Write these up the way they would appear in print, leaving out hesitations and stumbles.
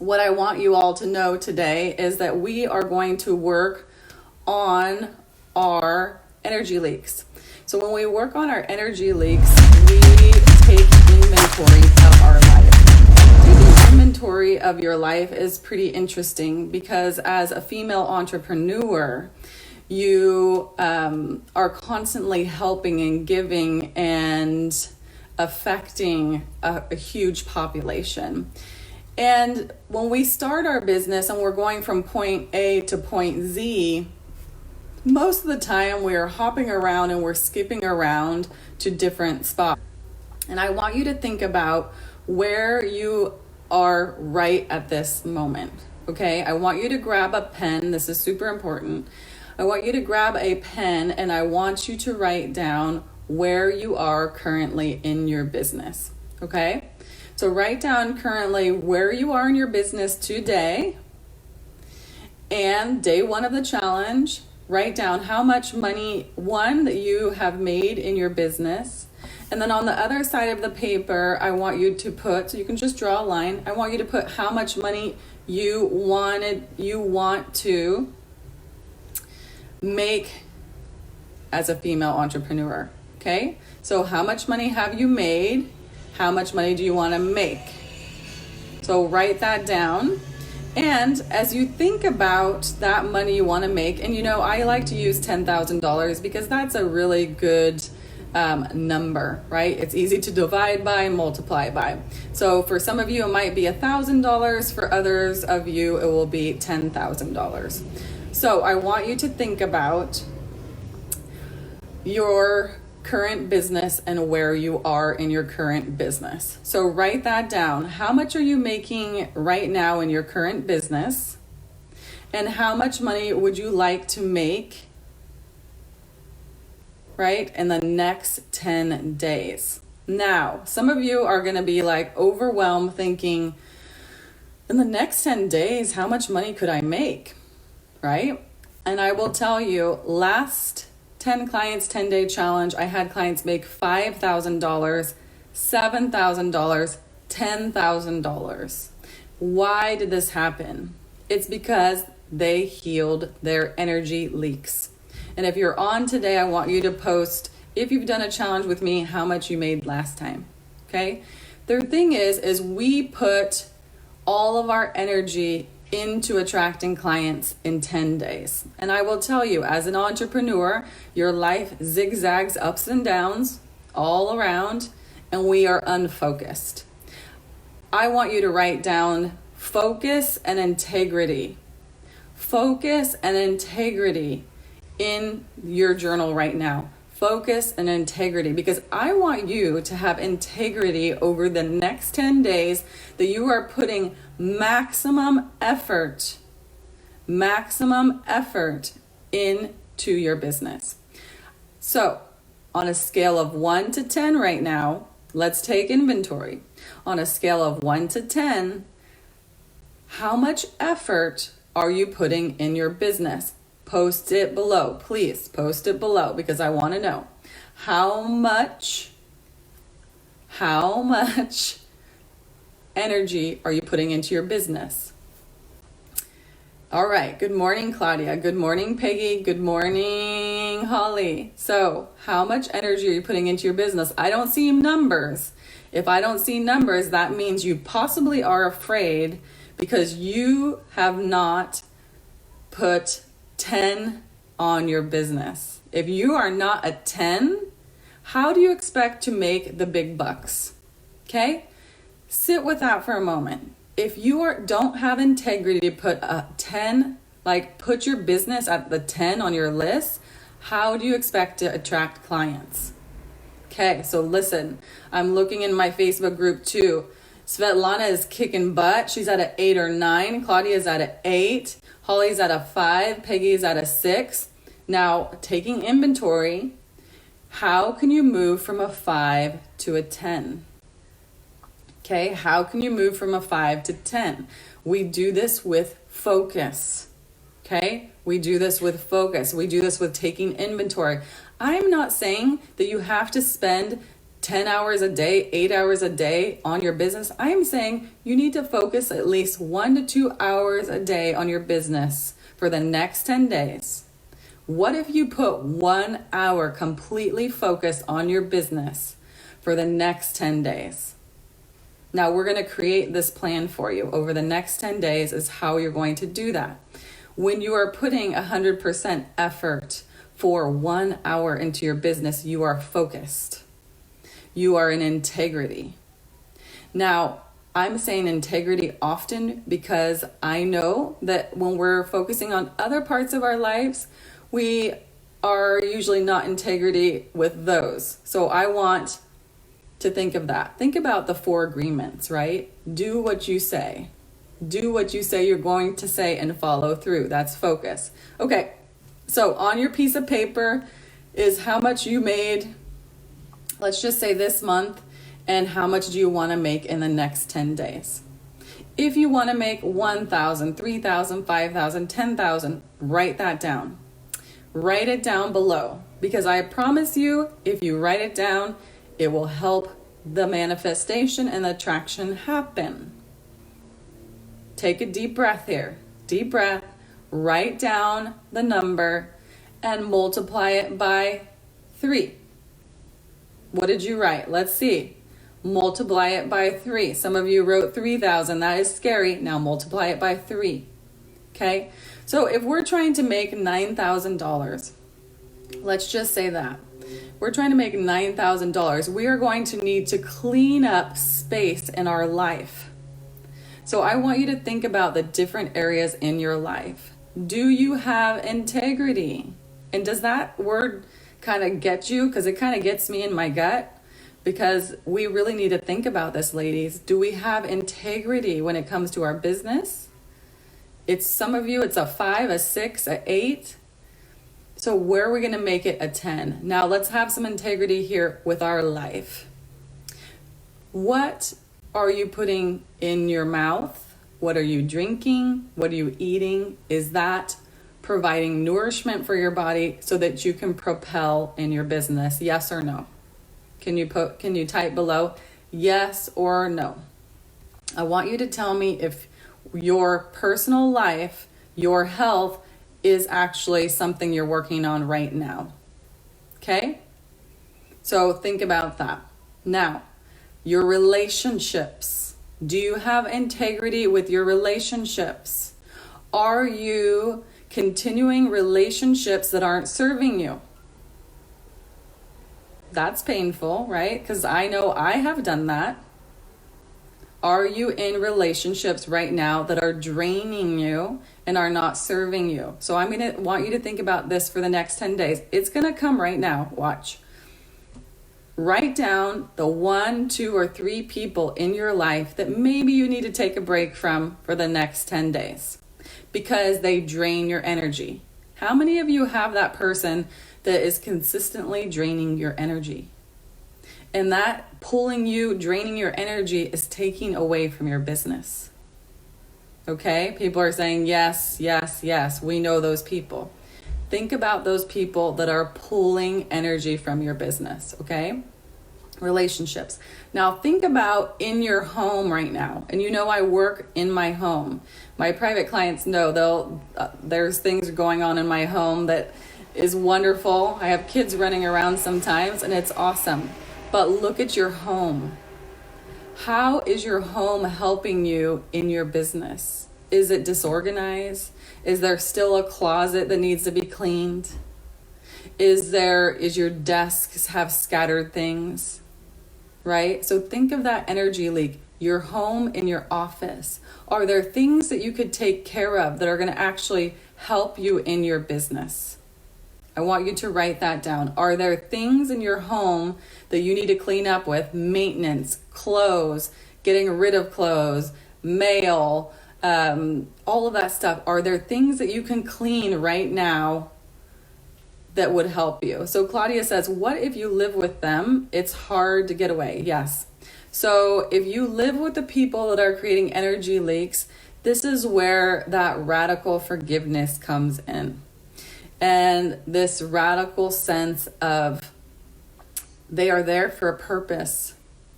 what I want you all to know today is that we are going to work on our energy leaks. So when we work on our energy leaks, we take inventory of our life. Taking inventory of your life is pretty interesting because as a female entrepreneur, you are constantly helping and giving and affecting a huge population. And when we start our business and we're going from point A to point Z, most of the time we're hopping around and we're skipping around to different spots. And I want you to think about where you are right at this moment. Okay, I want you to grab a pen. This is super important. I want you to grab a pen and I want you to write down where you are currently in your business. Okay, so write down currently where you are in your business today, and day one of the challenge, write down how much money, one, that you have made in your business. And then on the other side of the paper, I want you to put, so you can just draw a line, I want you to put how much money you want to make as a female entrepreneur. Okay, so how much money have you made? How much money do you want to make? So write that down. And as you think about that money you want to make, and I like to use $10,000 because that's a really good number, right? It's easy to divide by and multiply by. So for some of you, it might be $1,000. For others of you, it will be $10,000. So I want you to think about your current business and where you are in your current business. So write that down. How much are you making right now in your current business? And how much money would you like to make, right, in the next 10 days? Now, some of you are going to be like overwhelmed thinking, in the next 10 days, how much money could I make, right? And I will tell you, last 10 clients, 10-day challenge, I had clients make $5,000, $7,000, $10,000. Why did this happen? It's because they healed their energy leaks. And if you're on today, I want you to post, if you've done a challenge with me, how much you made last time, okay? The thing is we put all of our energy into attracting clients in 10 days. And I will tell you, as an entrepreneur, your life zigzags ups and downs all around, and we are unfocused. I want you to write down focus and integrity. Focus and integrity in your journal right now. Focus and integrity, because I want you to have integrity over the next 10 days, that you are putting maximum effort into your business. So on a scale of 1 to 10 right now, let's take inventory. On a scale of 1 to 10, how much effort are you putting in your business? Post it below. Please post it below because I want to know how much energy are you putting into your business? All right. Good morning, Claudia. Good morning, Peggy. Good morning, Holly. So how much energy are you putting into your business? I don't see numbers. If I don't see numbers, that means you possibly are afraid because you have not put 10 on your business. If you are not a 10, how do you expect to make the big bucks? Okay? Sit with that for a moment. If you don't have integrity to put a 10, like put your business at the 10 on your list, how do you expect to attract clients? Okay, so listen, I'm looking in my Facebook group too. Svetlana is kicking butt. She's at an 8 or 9. Claudia's at an 8. Holly's at a 5. Peggy's at a 6. Now, taking inventory, how can you move from a 5 to a 10? Okay, how can you move from a 5 to 10? We do this with focus. Okay, we do this with focus. We do this with taking inventory. I'm not saying that you have to spend 10 hours a day, 8 hours a day on your business. I am saying you need to focus at least 1 to 2 hours a day on your business for the next 10 days. What if you put 1 hour completely focused on your business for the next 10 days? Now we're going to create this plan for you. Over the next 10 days is how you're going to do that. When you are putting 100% effort for 1 hour into your business, you are focused. You are in integrity. Now, I'm saying integrity often because I know that when we're focusing on other parts of our lives, we are usually not integrity with those. So I want to think of that. Think about the 4 agreements, right? Do what you say. Do what you say you're going to say and follow through. That's focus. Okay, so on your piece of paper is how much you made, let's just say this month, and how much do you want to make in the next 10 days. If you want to make 1,000, 3,000, 5,000, 10,000, write that down. Write it down below, because I promise you, if you write it down, it will help the manifestation and the attraction happen. Take a deep breath here. Deep breath. Write down the number and multiply it by 3. What did you write? Let's see. Multiply it by 3. Some of you wrote 3,000. That is scary. Now multiply it by 3. Okay? So if we're trying to make $9,000, let's just say that. We're trying to make $9,000. We are going to need to clean up space in our life. So I want you to think about the different areas in your life. Do you have integrity? And does that word kind of get you? Because it kind of gets me in my gut. Because we really need to think about this, ladies. Do we have integrity when it comes to our business? It's some of you, it's a 5, a 6, a 8. So where are we going to make it a 10? Now let's have some integrity here with our life. What are you putting in your mouth? What are you drinking? What are you eating? Is that providing nourishment for your body so that you can propel in your business? Yes or no? Can you type below yes or no? I want you to tell me if your personal life, your health is actually something you're working on right now. Okay? So think about that. Now, your relationships. Do you have integrity with your relationships? Are you continuing relationships that aren't serving you? That's painful, right? Because I know I have done that. Are you in relationships right now that are draining you and are not serving you? So I'm going to want you to think about this for the next 10 days. It's going to come right now. Watch. Write down the 1, 2, or 3 people in your life that maybe you need to take a break from for the next 10 days because they drain your energy. How many of you have that person that is consistently draining your energy? And that pulling you, draining your energy is taking away from your business. Okay? People are saying, yes, yes, yes. We know those people. Think about those people that are pulling energy from your business. Okay? Relationships. Now think about in your home right now. And you know I work in my home. My private clients know there's things going on in my home that is wonderful. I have kids running around sometimes and it's awesome. But look at your home. How is your home helping you in your business? Is it disorganized? Is there still a closet that needs to be cleaned? Is your desks have scattered things? Right? So think of that energy leak. Your home and your office. Are there things that you could take care of that are going to actually help you in your business? I want you to write that down. Are there things in your home that you need to clean up with? Maintenance, clothes, getting rid of clothes, mail, all of that stuff. Are there things that you can clean right now that would help you? So Claudia says, what if you live with them? It's hard to get away. Yes. So if you live with the people that are creating energy leaks, this is where that radical forgiveness comes in. And this radical sense of They are there for a purpose,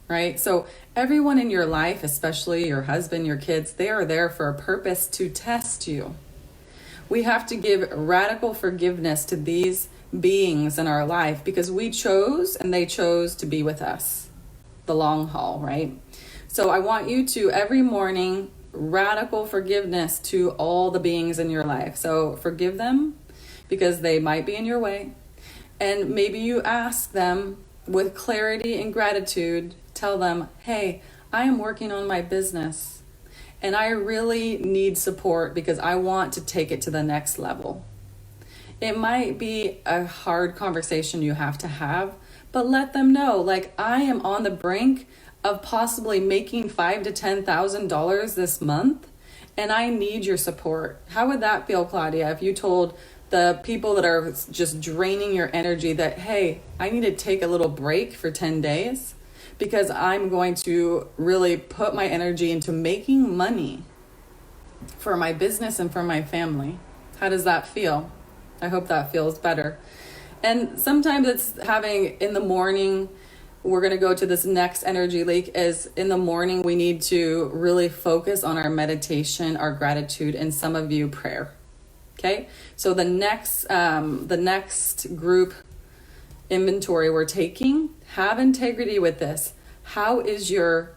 right? So everyone in your life, especially your husband, your kids, they are there for a purpose to test you. We have to give radical forgiveness to these beings in our life because we chose and they chose to be with us the long haul, right? So I want you to every morning radical forgiveness to all the beings in your life. So forgive them because they might be in your way. And maybe you ask them with clarity and gratitude, tell them, hey, I am working on my business and I really need support because I want to take it to the next level. It might be a hard conversation you have to have, but let them know, like, I am on the brink of possibly making $5,000 to $10,000 this month and I need your support. How would that feel, Claudia, if you told the people that are just draining your energy that, hey, I need to take a little break for 10 days because I'm going to really put my energy into making money for my business and for my family? How does that feel? I hope that feels better. And sometimes it's having in the morning, we're going to go to this next energy leak is in the morning, we need to really focus on our meditation, our gratitude, and some of you prayer. Okay, so the next group inventory we're taking, have integrity with this. How is your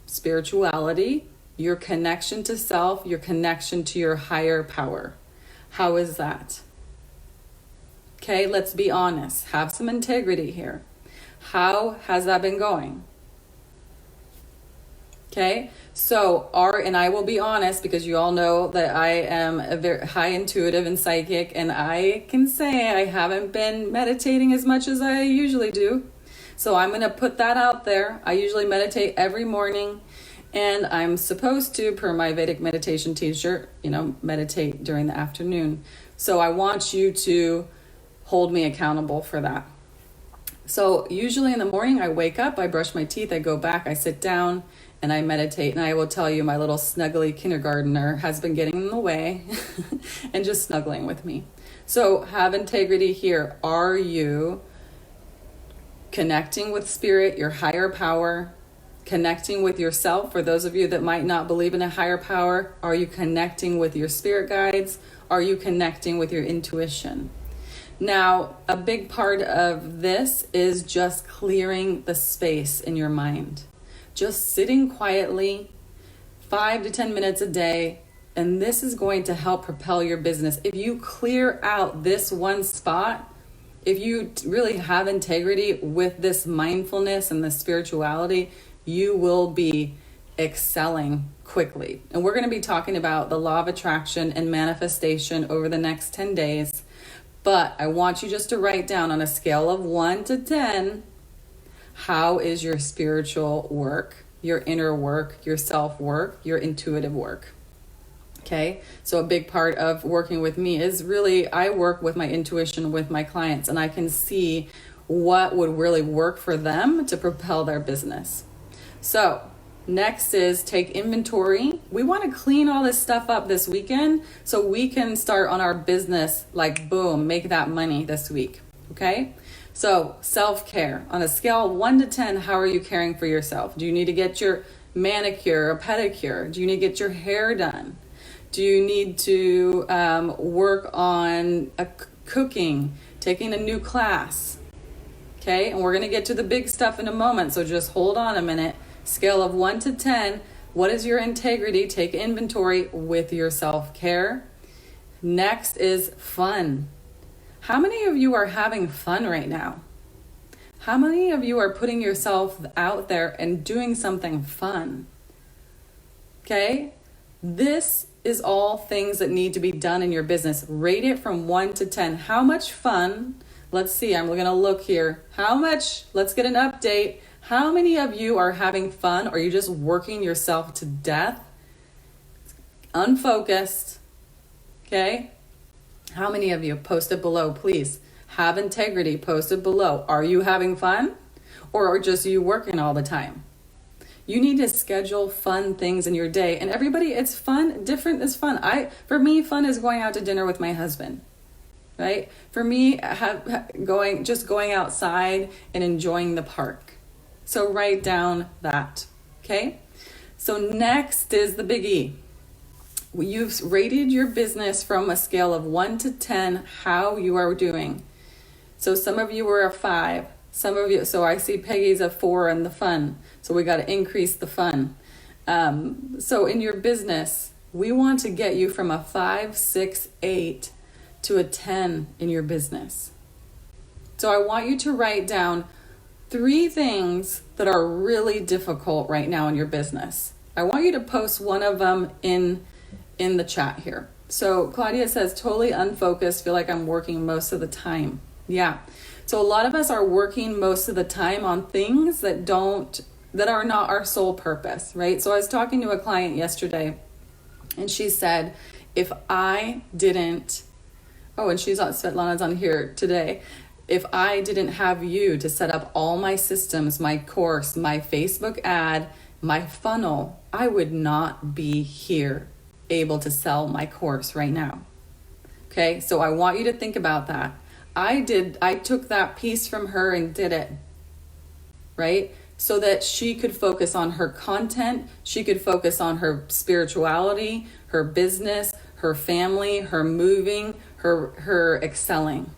spirituality, your connection to self, your connection to your higher power? How is that? Okay, let's be honest. Have some integrity here. How has that been going? Okay, so and I will be honest because you all know that I am a very high intuitive and psychic, and I can say I haven't been meditating as much as I usually do. So I'm going to put that out there. I usually meditate every morning, and I'm supposed to, per my Vedic meditation t-shirt, meditate during the afternoon. So I want you to hold me accountable for that. So usually in the morning, I wake up, I brush my teeth, I go back, I sit down, and I meditate. And I will tell you, my little snuggly kindergartner has been getting in the way and just snuggling with me. So have integrity here. Are you connecting with spirit, your higher power, connecting with yourself? For those of you that might not believe in a higher power, are you connecting with your spirit guides? Are you connecting with your intuition? Now, a big part of this is just clearing the space in your mind. Just sitting quietly, 5 to 10 minutes a day, and this is going to help propel your business. If you clear out this one spot, if you really have integrity with this mindfulness and this spirituality, you will be excelling quickly. And we're going to be talking about the law of attraction and manifestation over the next 10 days. But I want you just to write down on a scale of 1 to 10, how is your spiritual work, your inner work, your self-work, your intuitive work? Okay, so a big part of working with me is really, I work with my intuition with my clients, and I can see what would really work for them to propel their business. So next is take inventory. We want to clean all this stuff up this weekend so we can start on our business, like boom, make that money this week. Okay, so self-care on a scale of 1 to 10, how are you caring for yourself? Do you need to get your manicure or pedicure? Do you need to get your hair done? Do you need to work on cooking, taking a new class? Okay, and we're going to get to the big stuff in a moment, so just hold on a minute. Scale of 1 to 10, what is your integrity? Take inventory with your self-care. Next is fun. How many of you are having fun right now? How many of you are putting yourself out there and doing something fun? Okay, this is all things that need to be done in your business. Rate it from 1 to 10. How much fun? Let's see, I'm going to look here. How much? Let's get an update. How many of you are having fun, or are you just working yourself to death? Unfocused. Okay? How many of you? Post it below, please. Have integrity. Post it below. Are you having fun, or are just you working all the time? You need to schedule fun things in your day. And everybody, it's fun. Different is fun. For me, fun is going out to dinner with my husband. right? For me, going outside and enjoying the park. So write down that, okay? So next is the big E. You've rated your business from a scale of 1 to 10, how you are doing. So some of you were a 5. Some of you, so I see Peggy's a 4 in the fun. So we got to increase the fun. So in your business, we want to get you from a 5, 6, 8 to a 10 in your business. So I want you to write down 3 things that are really difficult right now in your business. I want you to post one of them in the chat here. So Claudia says, totally unfocused, feel like I'm working most of the time. Yeah. So a lot of us are working most of the time on things that are not our sole purpose, right? So I was talking to a client yesterday and she said, if I didn't, and Svetlana's on here today. If I didn't have you to set up all my systems, my course, my Facebook ad, my funnel, I would not be here able to sell my course right now. Okay, so I want you to think about that. I took that piece from her and did it, right? So that she could focus on her content, she could focus on her spirituality, her business, her family, her moving, her excelling.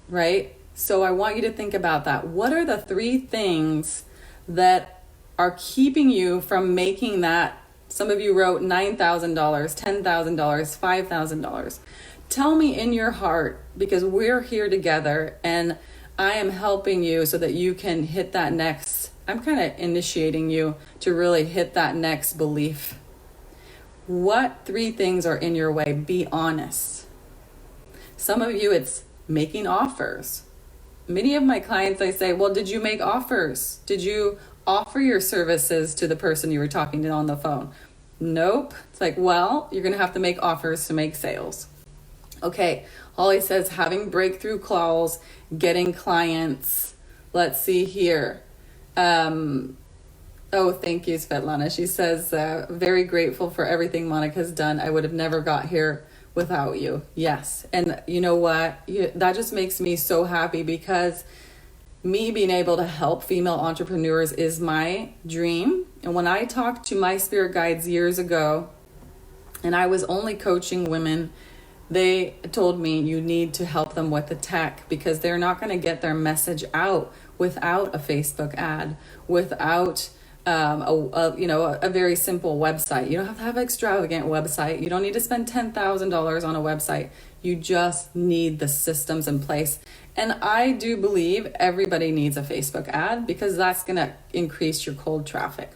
Right? So I want you to think about that. What are the 3 things that are keeping you from making that? Some of you wrote $9,000, $10,000, $5,000. Tell me in your heart, because we're here together and I am helping you so that you can hit that next. I'm kind of initiating you to really hit that next belief. What 3 things are in your way? Be honest. Some of you, it's making offers. Many of my clients, I say, well, did you make offers? Did you offer your services to the person you were talking to on the phone? Nope. It's like, well, you're going to have to make offers to make sales. Okay. Holly says having breakthrough calls, getting clients. Let's see here. Thank you, Svetlana. She says, very grateful for everything Monica's done. I would have never got here without you. Yes. And you know what? That just makes me so happy, because me being able to help female entrepreneurs is my dream. And when I talked to my spirit guides years ago, and I was only coaching women, they told me you need to help them with the tech, because they're not going to get their message out without a Facebook ad, without a very simple website. You don't have to have an extravagant website. You don't need to spend $10,000 on a website. You just need the systems in place. And I do believe everybody needs a Facebook ad, because that's going to increase your cold traffic.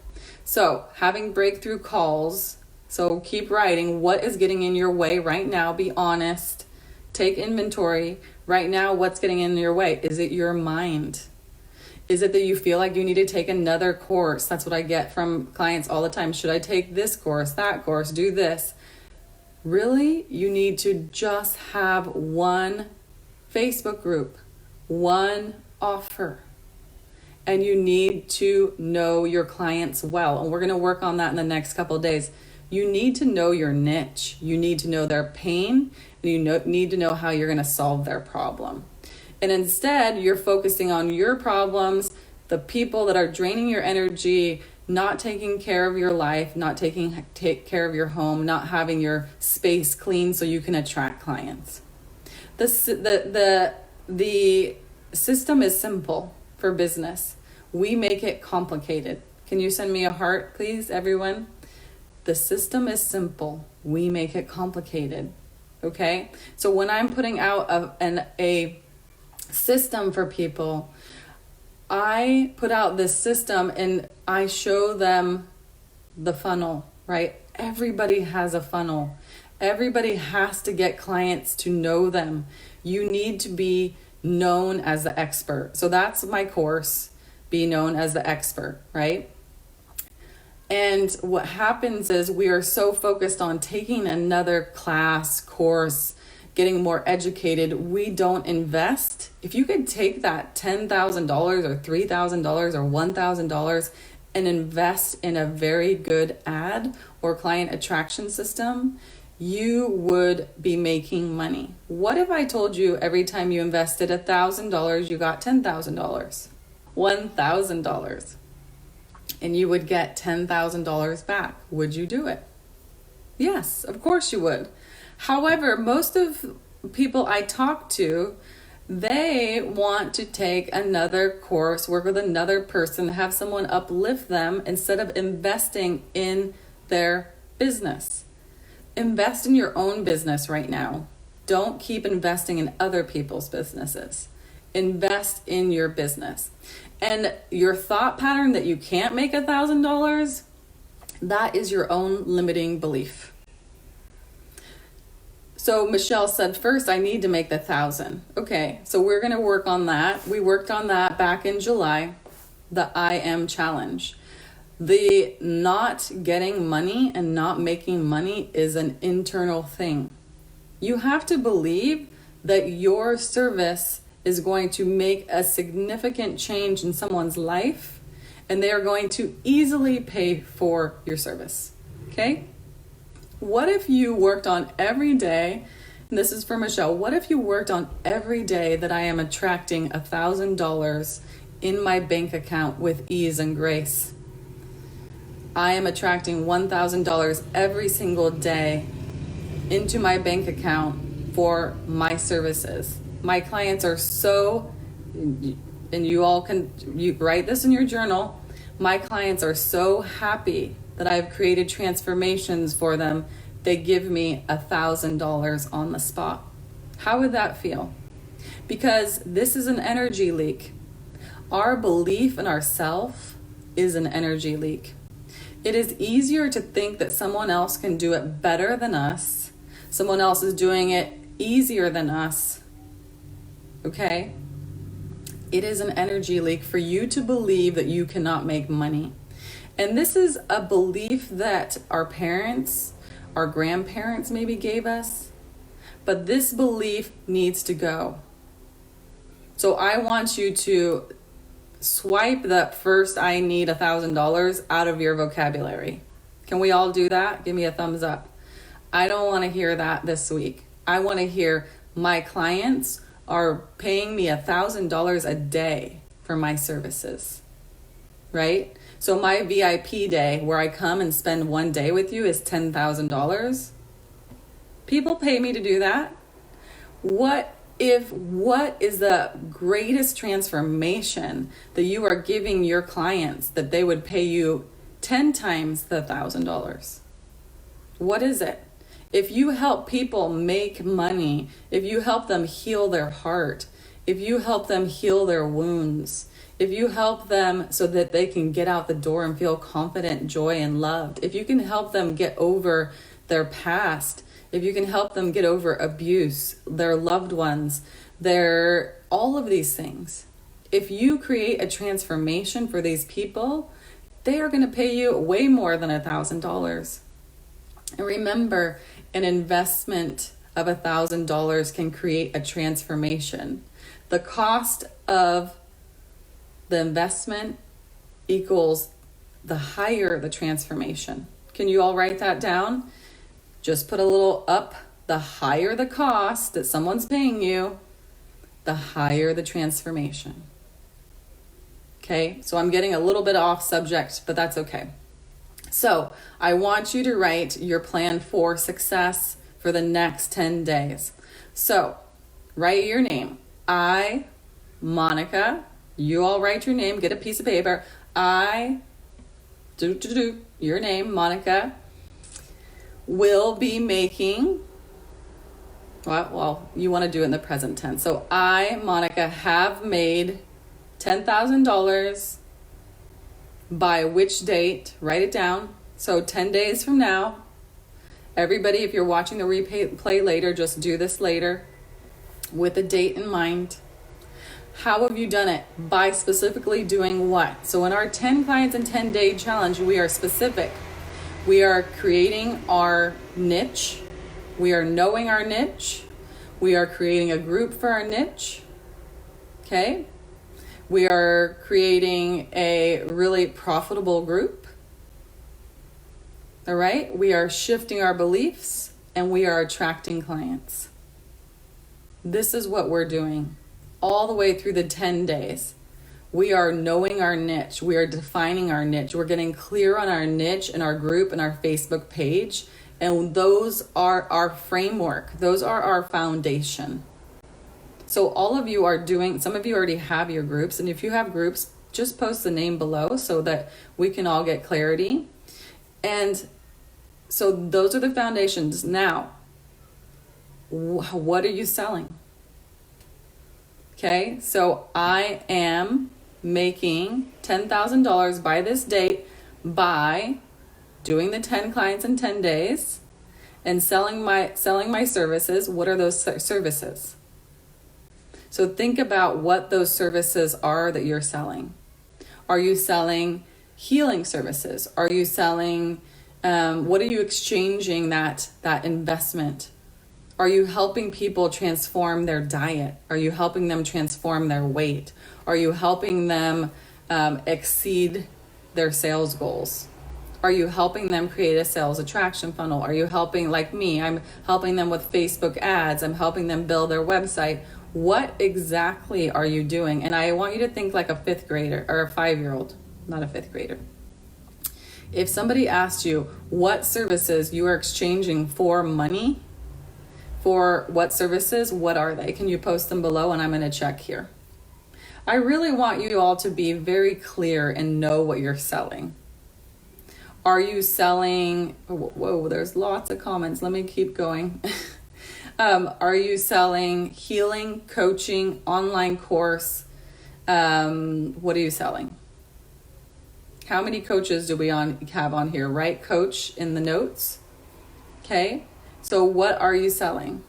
So having breakthrough calls. So keep writing. What is getting in your way right now? Be honest. Take inventory. Right now, what's getting in your way? Is it your mind? Is it that you feel like you need to take another course? That's what I get from clients all the time. Should I take this course, that course, do this? Really, you need to just have one Facebook group, one offer. And you need to know your clients well. And we're going to work on that in the next couple of days. You need to know your niche. You need to know their pain. And you need to know how you're going to solve their problem. And instead, you're focusing on your problems, the people that are draining your energy, not taking care of your life, not take care of your home, not having your space clean so you can attract clients. The system is simple for business. We make it complicated. Can you send me a heart, please, everyone? The system is simple. We make it complicated. Okay? So when I'm putting out a system for people, I put out this system and I show them the funnel, right? Everybody has a funnel. Everybody has to get clients to know them. You need to be known as the expert. So that's my course, be known as the expert, right? And what happens is we are so focused on taking another class, course, getting more educated, we don't invest. If you could take that $10,000 or $3,000 or $1,000 and invest in a very good ad or client attraction system, you would be making money. What if I told you every time you invested $1,000, you got $10,000, $1,000, and you would get $10,000 back? Would you do it? Yes, of course you would. However, most of people I talk to, they want to take another course, work with another person, have someone uplift them instead of investing in their business. Invest in your own business right now. Don't keep investing in other people's businesses. Invest in your business. And your thought pattern that you can't make $1,000, that is your own limiting belief. So Michelle said, first, I need to make the 1,000. Okay, so we're going to work on that. We worked on that back in July, the I Am Challenge. The not getting money and not making money is an internal thing. You have to believe that your service is going to make a significant change in someone's life, and they are going to easily pay for your service. Okay? What if you worked on every day, and this is for Michelle, what if you worked on every day that I am attracting $1,000 in my bank account with ease and grace? I am attracting $1,000 every single day into my bank account for my services. My clients are so, and you write this in your journal, my clients are so happy that I've created transformations for them. They give me $1,000 on the spot. How would that feel? Because this is an energy leak. Our belief in ourself is an energy leak. It is easier to think that someone else can do it better than us. Someone else is doing it easier than us. Okay? It is an energy leak for you to believe that you cannot make money. And this is a belief that our parents, our grandparents maybe gave us. But this belief needs to go. So I want you to swipe that first I need $1,000 out of your vocabulary. Can we all do that? Give me a thumbs up. I don't want to hear that this week. I want to hear my clients are paying me $1,000 a day for my services, right? So my VIP day where I come and spend one day with you is $10,000. People pay me to do that. What is the greatest transformation that you are giving your clients that they would pay you 10 times the $1,000? What is it? If you help people make money, if you help them heal their heart, if you help them heal their wounds, if you help them so that they can get out the door and feel confident, joy, and loved, if you can help them get over their past, if you can help them get over abuse, their loved ones, all of these things, if you create a transformation for these people, they are going to pay you way more than $1,000. And remember, an investment of $1,000 can create a transformation. The cost of the investment equals the higher the transformation. Can you all write that down? Just put a little up. The higher the cost that someone's paying you, the higher the transformation. Okay, so I'm getting a little bit off subject, but that's okay. So I want you to write your plan for success for the next 10 days. So write your name. I, Monica, you all write your name, get a piece of paper. Your name, Monica, will be making, well, you want to do it in the present tense. So I, Monica, have made $10,000 by which date? Write it down. So 10 days from now. Everybody, if you're watching the replay later, just do this later with a date in mind. How have you done it? By specifically doing what? So in our 10 clients in 10 day challenge, we are specific. We are creating our niche. We are knowing our niche. We are creating a group for our niche. Okay? We are creating a really profitable group. All right? We are shifting our beliefs and we are attracting clients. This is what we're doing all the way through the 10 days. We are knowing our niche. We are defining our niche. We're getting clear on our niche and our group and our Facebook page. And those are our framework. Those are our foundation. So all of you are doing, some of you already have your groups. And if you have groups, just post the name below so that we can all get clarity. And so those are the foundations. Now, what are you selling? Okay, so I am making $10,000 by this date by doing the 10 clients in 10 days and selling my services. What are those services? So think about what those services are that you're selling. Are you selling healing services? Are you selling, what are you exchanging that investment? Are you helping people transform their diet? Are you helping them transform their weight? Are you helping them exceed their sales goals? Are you helping them create a sales attraction funnel? Are you helping, like me, I'm helping them with Facebook ads. I'm helping them build their website. What exactly are you doing? And I want you to think like a 5th grader or a 5-year-old, not a 5th grader. If somebody asked you what services you are exchanging for money, for what services, what are they? Can you post them below and I'm going to check here. I really want you all to be very clear and know what you're selling. Are you selling, whoa, there's lots of comments. Let me keep going. Are you selling healing, coaching, online course? What are you selling? How many coaches do we have on here? Write coach in the notes. Okay. So what are you selling?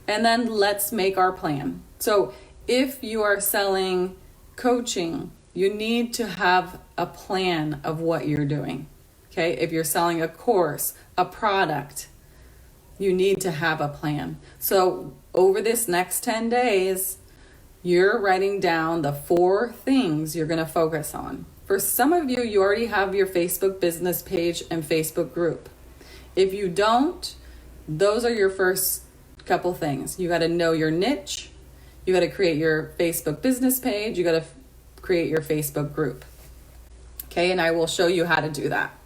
And then let's make our plan. So if you are selling coaching, you need to have a plan of what you're doing. Okay. If you're selling a course, a product, you need to have a plan. So over this next 10 days, you're writing down the 4 things you're going to focus on. For some of you, you already have your Facebook business page and Facebook group. If you don't, those are your first couple things. You got to know your niche. You got to create your Facebook business page. You got to create your Facebook group. Okay, and I will show you how to do that.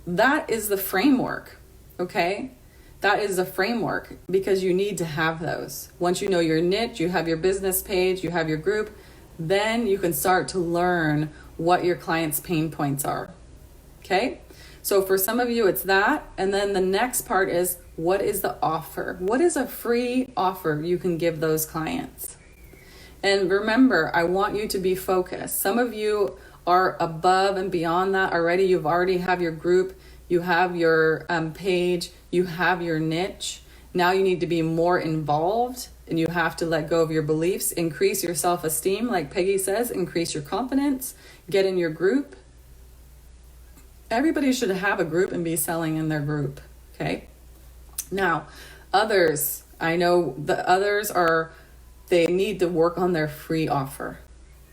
That is the framework. Okay, that is the framework because you need to have those. Once you know your niche, you have your business page, you have your group, then you can start to learn what your clients' pain points are. Okay, so for some of you, it's that. And then the next part is, what is the offer? What is a free offer you can give those clients? And remember, I want you to be focused. Some of you are above and beyond that already. You've already have your group, you have your page, you have your niche. Now you need to be more involved and you have to let go of your beliefs, increase your self-esteem, like Peggy says, increase your confidence, get in your group. Everybody should have a group and be selling in their group, okay? Now, others, I know the others they need to work on their free offer.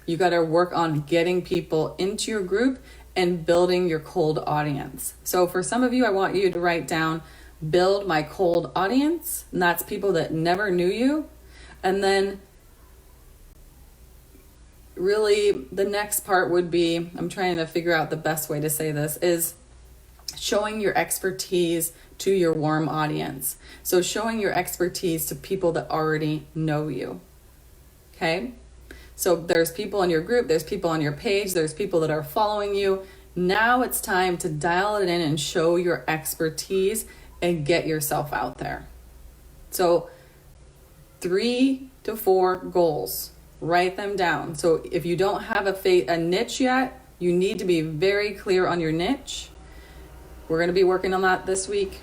You got to work on getting people into your group and building your cold audience. So for some of you, I want you to write down, build my cold audience. And that's people that never knew you. And then really the next part would be, I'm trying to figure out the best way to say this, is showing your expertise to your warm audience. So showing your expertise to people that already know you. Okay? So there's people in your group, there's people on your page, there's people that are following you. Now it's time to dial it in and show your expertise and get yourself out there. So 3 to 4 goals, write them down. So if you don't have a niche yet, you need to be very clear on your niche. We're going to be working on that this week.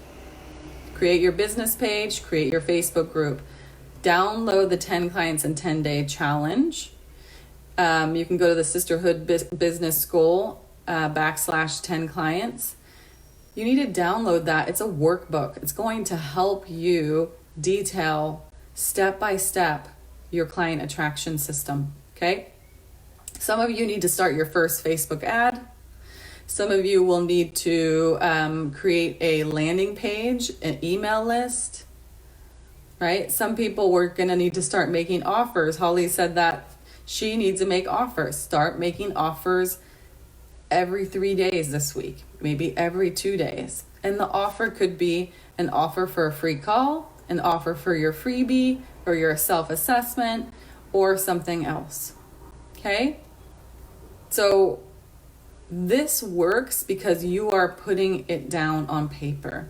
Create your business page, create your Facebook group. Download the 10 clients in 10 day challenge. You can go to the Sisterhood Business School /10 clients. You need to download that. It's a workbook. It's going to help you detail step by step your client attraction system. Okay. Some of you need to start your first Facebook ad. Some of you will need to create a landing page, an email list, right? Some people were going to need to start making offers. Holly said that she needs to make offers. Start making offers every 3 days this week, maybe every 2 days. And the offer could be an offer for a free call, an offer for your freebie or your self-assessment or something else. Okay? So this works because you are putting it down on paper.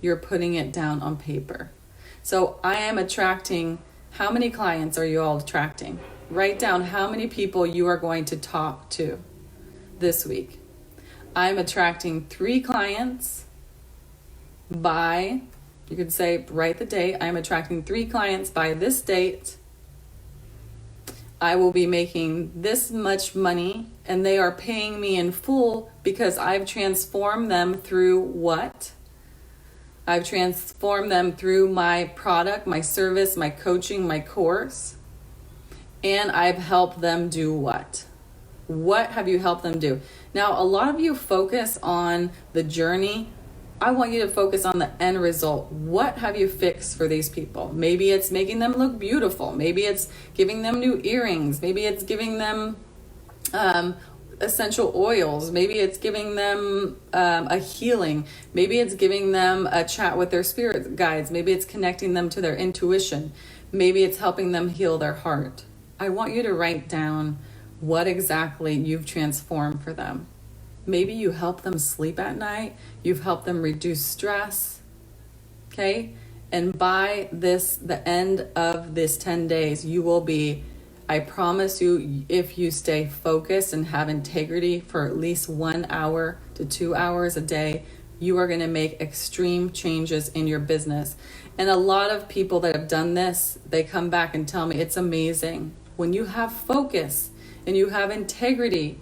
You're putting it down on paper. So I am attracting, how many clients are you all attracting? Write down how many people you are going to talk to this week. I'm attracting 3 clients by, you could say, write the date. I'm attracting 3 clients by this date. I will be making this much money and they are paying me in full because I've transformed them through what? I've transformed them through my product, my service, my coaching, my course. And I've helped them do what? What have you helped them do? Now, a lot of you focus on the journey. I want you to focus on the end result. What have you fixed for these people? Maybe it's making them look beautiful. Maybe it's giving them new earrings. Maybe it's giving them essential oils. Maybe it's giving them a healing. Maybe it's giving them a chat with their spirit guides. Maybe it's connecting them to their intuition. Maybe it's helping them heal their heart. I want you to write down what exactly you've transformed for them. Maybe you help them sleep at night. You've helped them reduce stress. Okay? And by the end of this 10 days, you will be, I promise you, if you stay focused and have integrity for at least 1 hour to 2 hours a day, you are going to make extreme changes in your business. And a lot of people that have done this, they come back and tell me it's amazing. When you have focus and you have integrity,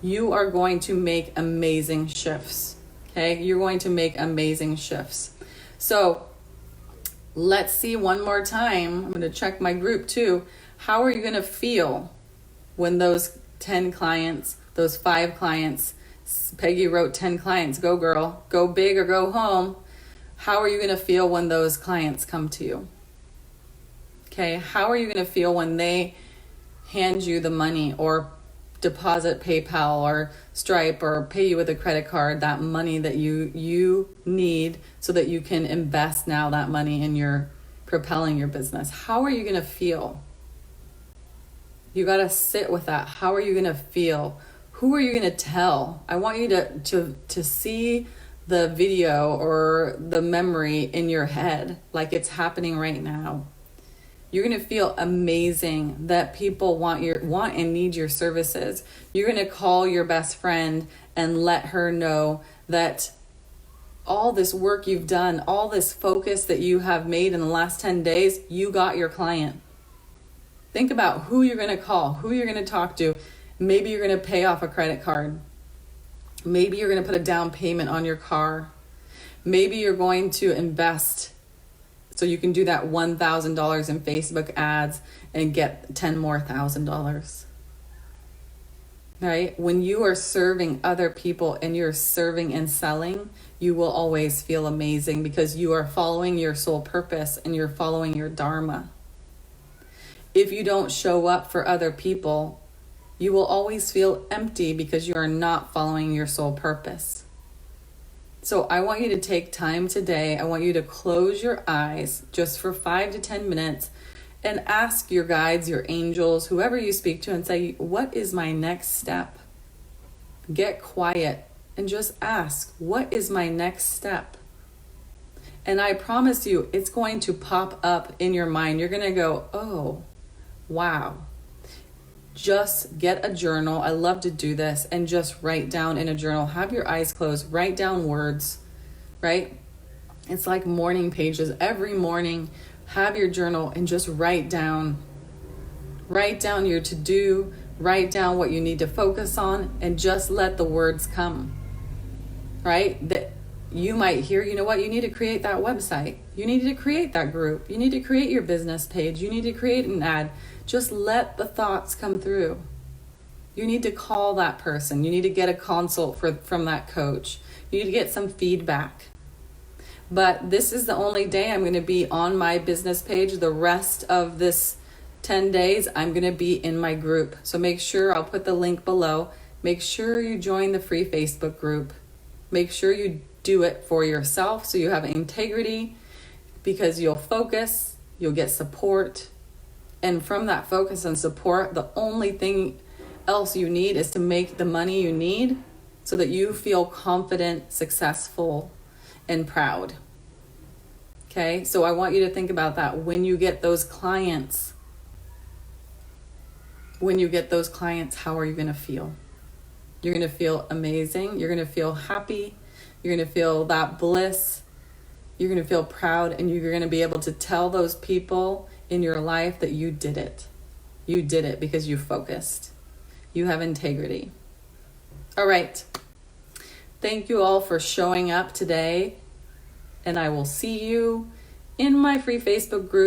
you are going to make amazing shifts. Okay? You're going to make amazing shifts. So let's see one more time. I'm going to check my group too. How are you going to feel when those 10 clients, those 5 clients, Peggy wrote 10 clients, go girl, go big or go home. How are you going to feel when those clients come to you? Okay? How are you going to feel when they hand you the money or deposit PayPal or Stripe or pay you with a credit card, that money that you need so that you can invest now that money in your propelling your business? How are you going to feel? You got to sit with that. How are you going to feel? Who are you going to tell? I want you to see the video or the memory in your head like it's happening right now. You're going to feel amazing that people want and need your services. You're going to call your best friend and let her know that all this work you've done, all this focus that you have made in the last 10 days, you got your client. Think about who you're going to call, who you're going to talk to. Maybe you're going to pay off a credit card. Maybe you're going to put a down payment on your car. Maybe you're going to invest so you can do that $1,000 in Facebook ads and get $10,000 more. Right? When you are serving other people and you're serving and selling, you will always feel amazing because you are following your soul purpose and you're following your dharma. If you don't show up for other people, you will always feel empty because you are not following your soul purpose. So I want you to take time today. I want you to close your eyes just for 5 to 10 minutes and ask your guides, your angels, whoever you speak to, and say, what is my next step? Get quiet and just ask, what is my next step? And I promise you, it's going to pop up in your mind. You're going to go, oh, wow. Just get a journal. I love to do this and just write down in a journal. Have your eyes closed. Write down words, right? It's like morning pages. Every morning, have your journal and just write down. Write down your to-do. Write down what you need to focus on and just let the words come, right? That you might hear, you know what? You need to create that website. You need to create that group. You need to create your business page. You need to create an ad. Just let the thoughts come through. You need to call that person. You need to get a consult from that coach. You need to get some feedback. But this is the only day I'm going to be on my business page. The rest of this 10 days, I'm going to be in my group. So make sure, I'll put the link below. Make sure you join the free Facebook group. Make sure you do it for yourself so you have integrity, because you'll focus, you'll get support. And from that focus and support, the only thing else you need is to make the money you need so that you feel confident, successful, and proud. Okay, so I want you to think about that when you get those clients. When you get those clients, how are you going to feel? You're going to feel amazing. You're going to feel happy. You're going to feel that bliss. You're going to feel proud, and you're going to be able to tell those people in your life that you did it. You did it because you focused. You have integrity. All right. Thank you all for showing up today, and I will see you in my free Facebook group.